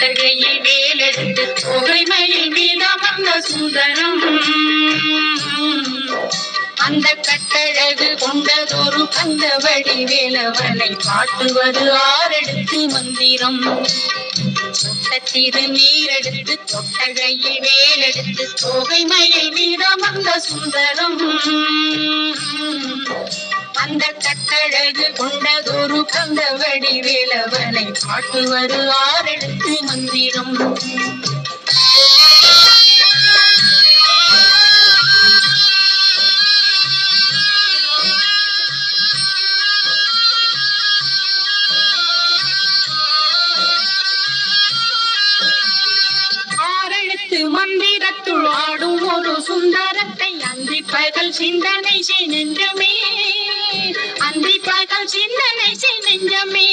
கொட்டகையை வேலெடுத்து புகைமையில் மீதமந்த சுந்தரம் அந்த கட்டழகு கொண்டதொரு கந்த வடிவேலவனை காட்டுவது ஆரெடுத்து மந்திரம் சொட்ட திருநீரெடுத்து கொட்டகையில் வேலெடுத்து புகைமையில் மீதமந்த சுந்தரம் அந்த கட்டழகு கொண்டதொரு கந்த வடிவேலவனை காட்டுவது ஆரெடுத்து மந்திரம் மந்திரத்துள் ஆடும் ஒரு சுந்தரத்தை அந்தி பகல் சிந்தனை செய் நெஞ்சமே அந்தி பகல் சிந்தனை செய் நெஞ்சமே